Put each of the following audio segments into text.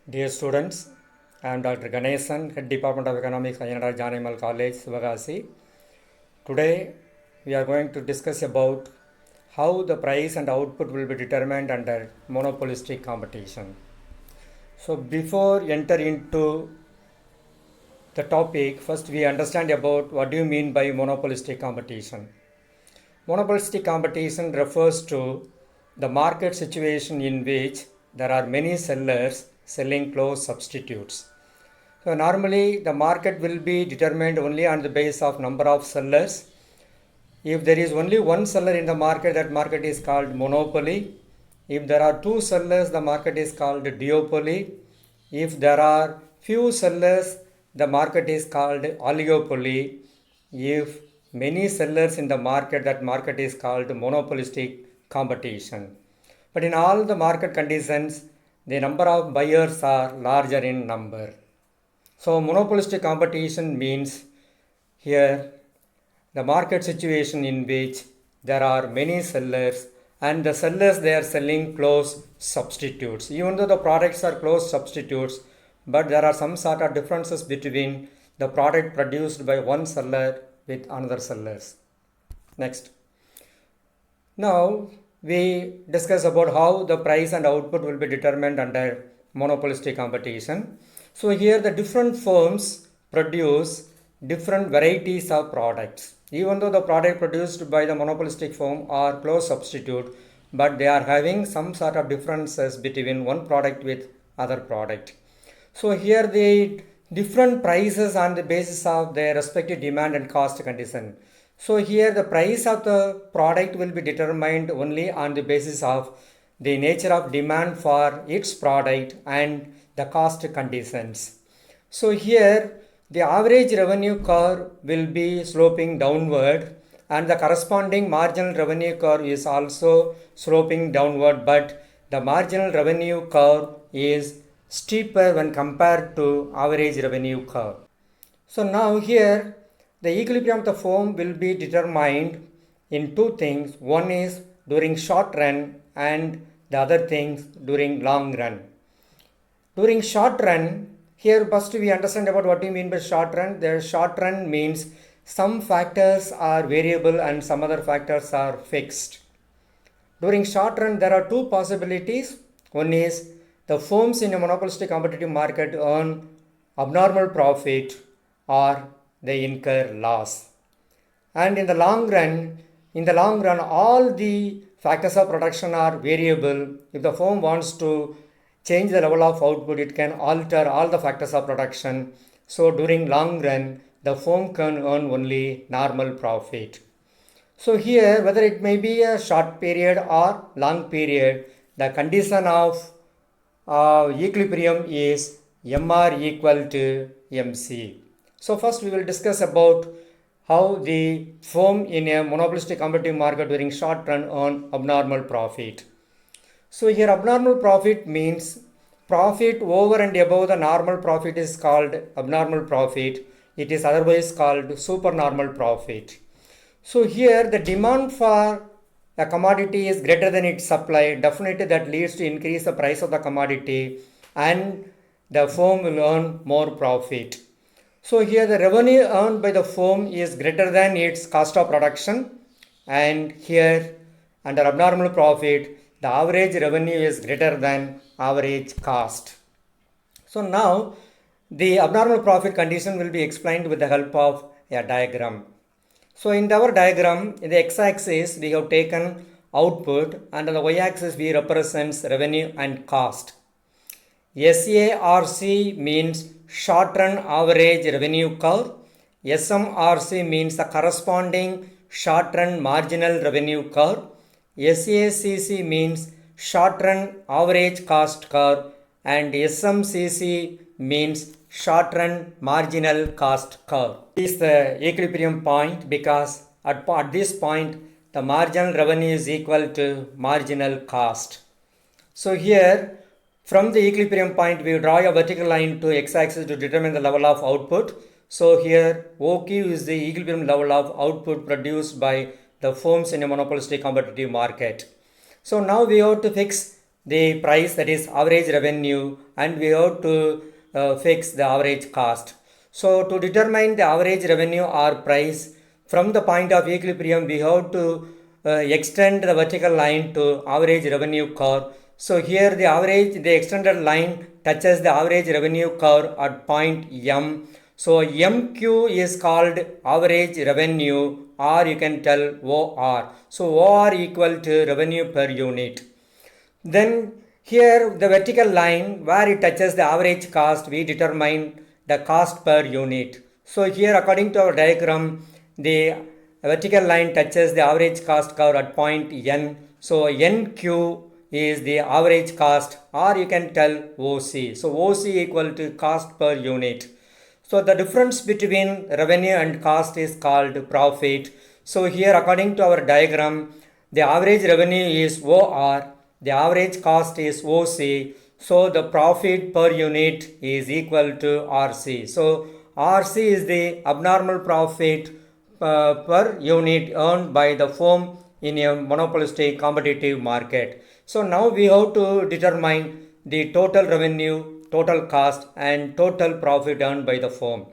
Dear students, I am Dr. Ganesan, Head Department of Economics, Ayanadar Janimal College, Sivagasi. Today, we are going to discuss about how the price and output will be determined under monopolistic competition. So, before enter into the topic, first we understand about what do you mean by monopolistic competition. Monopolistic competition refers to the market situation in which there are many sellers selling close substitutes. So normally the market will be determined only on the basis of number of sellers. If there is only one seller in the market, that market is called monopoly. If there are two sellers, the market is called duopoly. If there are few sellers, the market is called oligopoly. If many sellers in the market, that market is called monopolistic competition. But in all the market conditions, the number of buyers are larger in number. So monopolistic competition means here the market situation in which there are many sellers and the sellers they are selling close substitutes. Even though the products are close substitutes, but there are some sort of differences between the product produced by one seller with another sellers. Next. Now we discuss about how the price and output will be determined under monopolistic competition. So here the different firms produce different varieties of products. Even though the product produced by the monopolistic firm are close substitute, but they are having some sort of differences between one product with other product. So here the different prices on the basis of their respective demand and cost condition. So here the price of the product will be determined only on the basis of the nature of demand for its product and the cost conditions. So here the average revenue curve will be sloping downward and the corresponding marginal revenue curve is also sloping downward, but the marginal revenue curve is steeper when compared to average revenue curve. So now here the equilibrium of the firm will be determined in two things. One is during short run and the other things during long run. During short run, here first we understand about what we mean by short run. The short run means some factors are variable and some other factors are fixed. During short run, there are two possibilities. One is the firms in a monopolistic competitive market earn abnormal profit or they incur loss. And in the long run, all the factors of production are variable. If the firm wants to change the level of output, it can alter all the factors of production. So during long run, the firm can earn only normal profit. So here, whether it may be a short period or long period, the condition of equilibrium is MR equal to MC. So first we will discuss about how the firm in a monopolistic competitive market during short run earn abnormal profit. So here abnormal profit means profit over and above the normal profit is called abnormal profit. It is otherwise called supernormal profit. So here the demand for a commodity is greater than its supply. Definitely that leads to increase the price of the commodity and the firm will earn more profit. So here the revenue earned by the firm is greater than its cost of production, and here under abnormal profit the average revenue is greater than average cost. So now the abnormal profit condition will be explained with the help of a diagram. So in our diagram, in the x-axis we have taken output and on the y-axis we represents revenue and cost. SARC means short run average revenue curve. SMRC means the corresponding short run marginal revenue curve. SACC means short run average cost curve and SMCC means short run marginal cost curve. This is the equilibrium point because at this point the marginal revenue is equal to marginal cost. So here from the equilibrium point we draw a vertical line to x-axis to determine the level of output. So here OQ is the equilibrium level of output produced by the firms in a monopolistic competitive market. So now we have to fix the price, that is average revenue, and we have to fix the average cost. So to determine the average revenue or price from the point of equilibrium, we have to extend the vertical line to average revenue curve. So here the extended line touches the average revenue curve at point M. So MQ is called average revenue, or you can tell OR. So OR equal to revenue per unit. Then here the vertical line where it touches the average cost, we determine the cost per unit. So here according to our diagram, the vertical line touches the average cost curve at point N. So NQ is the average cost, or you can tell OC. So OC equal to cost per unit. So the difference between revenue and cost is called profit. So here according to our diagram, the average revenue is OR, the average cost is OC. So the profit per unit is equal to RC. So RC is the abnormal profit per unit earned by the firm in a monopolistic competitive market. So now we have to determine the total revenue, total cost and total profit earned by the firm.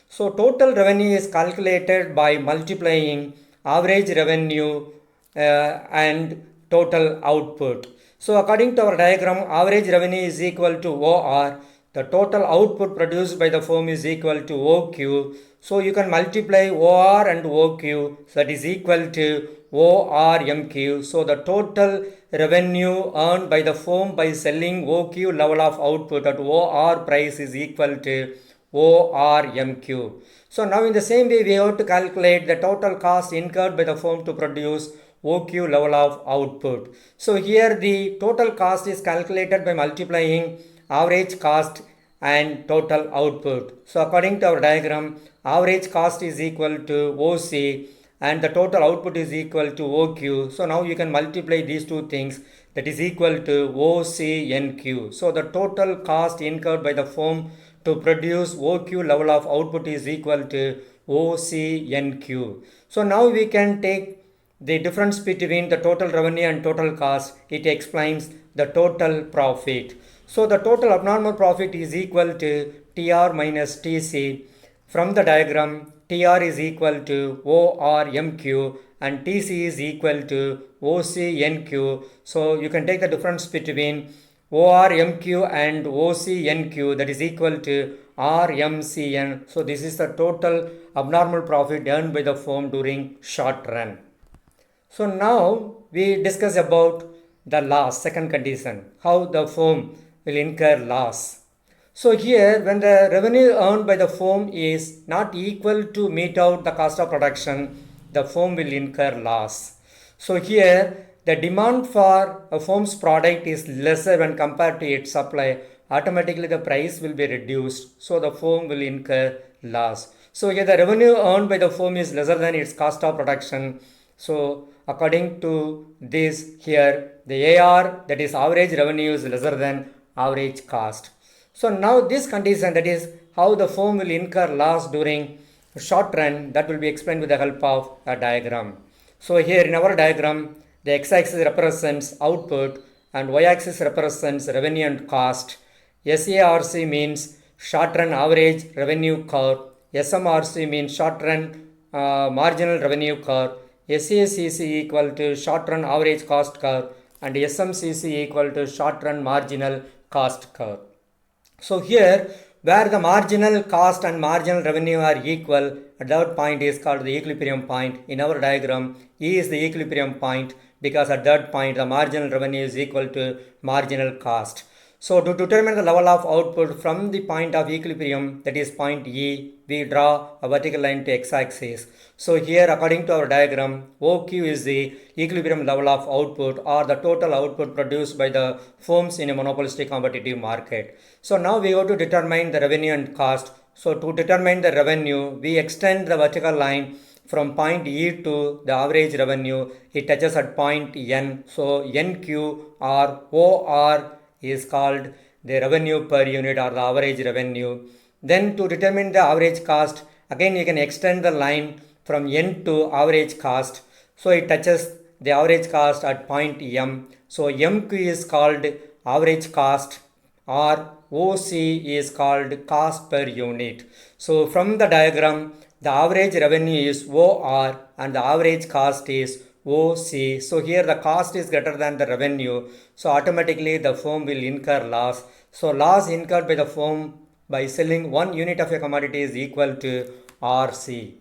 So total revenue is calculated by multiplying average revenue and total output. So according to our diagram, average revenue is equal to OR. The total output produced by the firm is equal to OQ. So you can multiply OR and OQ, so that is equal to ORMQ. So the total revenue earned by the firm by selling OQ level of output at OR price is equal to ORMQ. So now in the same way we have to calculate the total cost incurred by the firm to produce OQ level of output. So here the total cost is calculated by multiplying average cost and total output. So according to our diagram, average cost is equal to OC and the total output is equal to OQ. So now you can multiply these two things, that is equal to OCNQ. So the total cost incurred by the firm to produce OQ level of output is equal to OCNQ. So now we can take the difference between the total revenue and total cost. It explains the total profit. So the total abnormal profit is equal to TR minus TC. From the diagram, TR is equal to ORMQ and TC is equal to OCNQ. So you can take the difference between ORMQ and OCNQ, that is equal to RMCN. So this is the total abnormal profit earned by the firm during short run. So now we discuss about the loss, second condition, how the firm will incur loss. So here when the revenue earned by the firm is not equal to meet out the cost of production, the firm will incur loss. So here the demand for a firm's product is lesser when compared to its supply. Automatically the price will be reduced, so the firm will incur loss. So here the revenue earned by the firm is lesser than its cost of production. So according to this, here the AR, that is average revenue, is lesser than average cost. So now this condition, that is how the firm will incur loss during short run, that will be explained with the help of a diagram. So here in our diagram, the x-axis represents output and y-axis represents revenue and cost. SARC means short run average revenue curve. SMRC means short run marginal revenue curve. SACC equal to short run average cost curve and SMCC equal to short run marginal cost curve. So here where the marginal cost and marginal revenue are equal, that point is called the equilibrium point. In our diagram, E is the equilibrium point because at that point the marginal revenue is equal to marginal cost. So to determine the level of output from the point of equilibrium, that is point E, we draw a vertical line to x-axis. So here according to our diagram, OQ is the equilibrium level of output or the total output produced by the firms in a monopolistic competitive market. So now we have to determine the revenue and cost. So to determine the revenue, we extend the vertical line from point E to the average revenue. It touches at point N. So NQ or OR is called the revenue per unit or the average revenue. Then to determine the average cost, again you can extend the line from N to average cost. So it touches the average cost at point M. So MQ is called average cost or OC is called cost per unit. So from the diagram, the average revenue is OR and the average cost is OC. So here the cost is greater than the revenue. So automatically the firm will incur loss. So loss incurred by the firm by selling 1 unit of a commodity is equal to RC.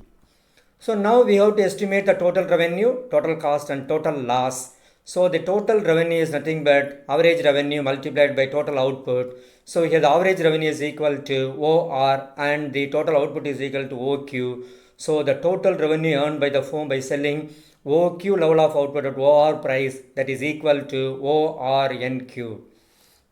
So now we have to estimate the total revenue, total cost and total loss. So the total revenue is nothing but average revenue multiplied by total output. So here the average revenue is equal to OR and the total output is equal to OQ. So the total revenue earned by the firm by selling OQ level of output at OR price, that is equal to ORNQ.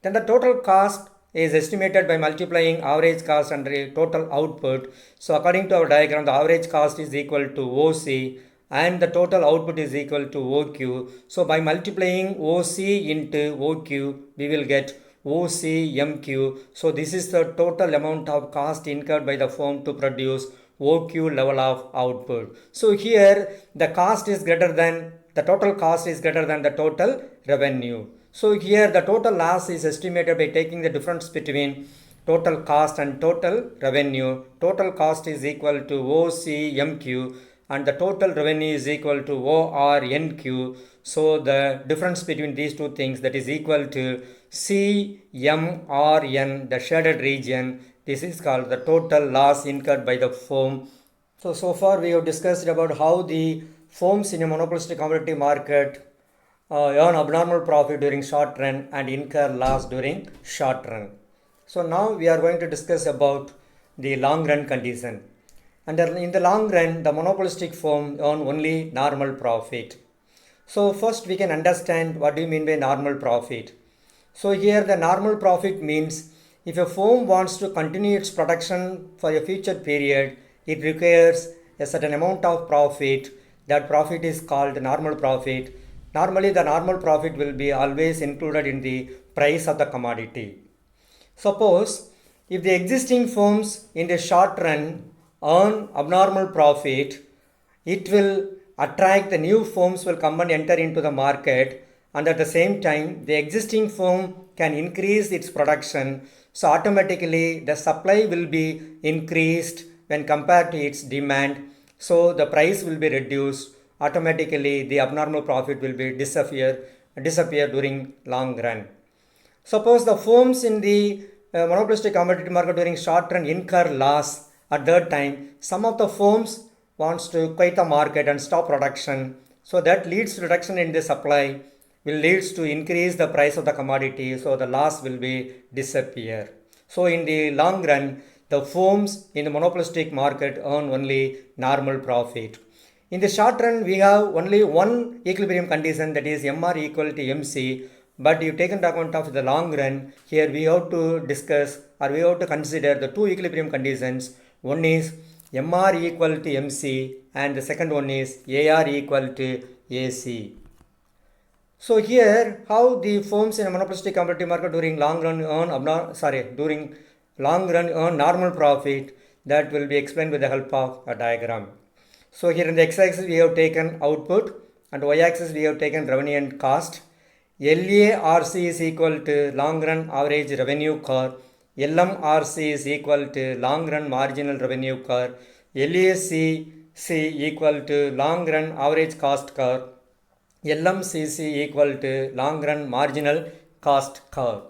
Then the total cost is estimated by multiplying average cost and the total output. So according to our diagram, the average cost is equal to OC and the total output is equal to OQ. So by multiplying OC into OQ, we will get OCMQ. So this is the total amount of cost incurred by the firm to produce OQ level of output. So here the cost is greater than, the total cost is greater than the total revenue. So here the total loss is estimated by taking the difference between total cost and total revenue. Total cost is equal to OCMQ and the total revenue is equal to ORNQ. So the difference between these two things, that is equal to CMRN, the shaded region. This is called the total loss incurred by the firm. So far we have discussed about how the firms in a monopolistic commodity market earn abnormal profit during short run and incur loss during short run. So now we are going to discuss about the long run condition. And in the long run, the monopolistic firm earn only normal profit. So first we can understand what do you mean by normal profit. So here the normal profit means if a firm wants to continue its production for a future period, it requires a certain amount of profit. That profit is called normal profit. Normally the normal profit will be always included in the price of the commodity. Suppose if the existing firms in the short run earn abnormal profit, it will attract the new firms will come and enter into the market, and at the same time the existing firm can increase its production. So automatically the supply will be increased when compared to its demand. So the price will be reduced. Automatically the abnormal profit will be disappear during long run. Suppose the firms in the monopolistic commodity market during short run incur loss. At that time, some of the firms wants to quit the market and stop production. So that leads to reduction in the supply, will leads to increase the price of the commodity. So the loss will be disappear. So in the long run, the firms in the monopolistic market earn only normal profit. In the short run, we have only one equilibrium condition, that is MR equal to MC. But you take into account of the long run, here we have to discuss or we have to consider the two equilibrium conditions. One is MR equal to MC and the second one is AR equal to AC. So here how the firms in a monopolistic commodity market during long run earn normal profit, that will be explained with the help of a diagram. So here in the x-axis we have taken output and y-axis we have taken revenue and cost. LARC is equal to long run average revenue curve. LMRC is equal to long run marginal revenue curve. LACC equal to long run average cost curve. LMCC equal to long run marginal cost curve.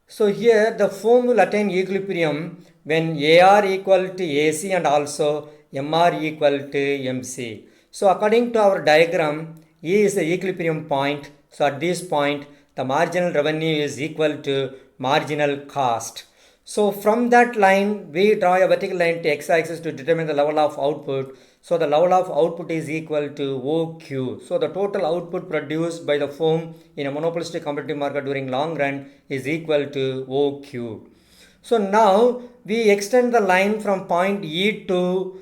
So here the firm will attain equilibrium when AR equal to AC and also MR equal to MC. So according to our diagram, E is the equilibrium point. So at this point, the marginal revenue is equal to marginal cost. So from that line, we draw a vertical line to x-axis to determine the level of output. So the level of output is equal to OQ. So the total output produced by the firm in a monopolistic competitive market during long run is equal to OQ. So now we extend the line from point E to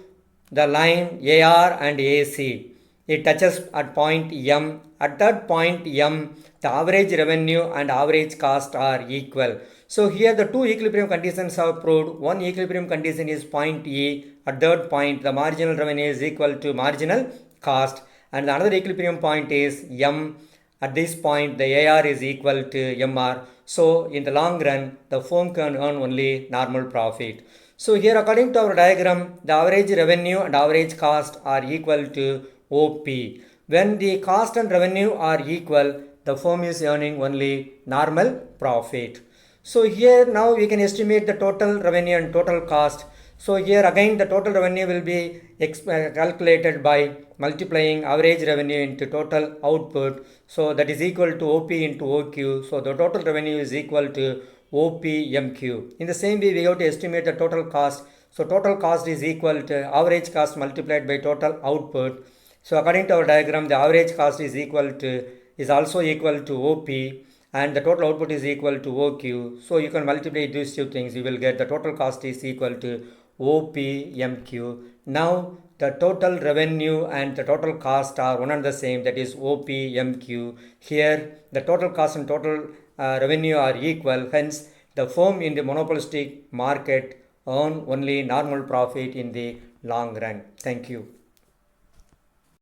the line AR and AC. It touches at point M. At that point M, the average revenue and average cost are equal. So here the two equilibrium conditions are proved. One equilibrium condition is point E. At that point, the marginal revenue is equal to marginal cost. And the another equilibrium point is M. At this point, the AR is equal to MR. So in the long run, the firm can earn only normal profit. So here, according to our diagram, the average revenue and average cost are equal to OP. When the cost and revenue are equal, the firm is earning only normal profit. So here now we can estimate the total revenue and total cost. So here again the total revenue will be calculated by multiplying average revenue into total output. So that is equal to OP into OQ. So the total revenue is equal to OPMQ. In the same way we have to estimate the total cost. So total cost is equal to average cost multiplied by total output. So according to our diagram, the average cost is also equal to OP, and the total output is equal to OQ. So you can multiply these two things, you will get the total cost is equal to OPMQ. Now the total revenue and the total cost are one and the same, that is OPMQ. Here the total cost and total revenue are equal, hence the firm in the monopolistic market earn only normal profit in the long run. Thank you.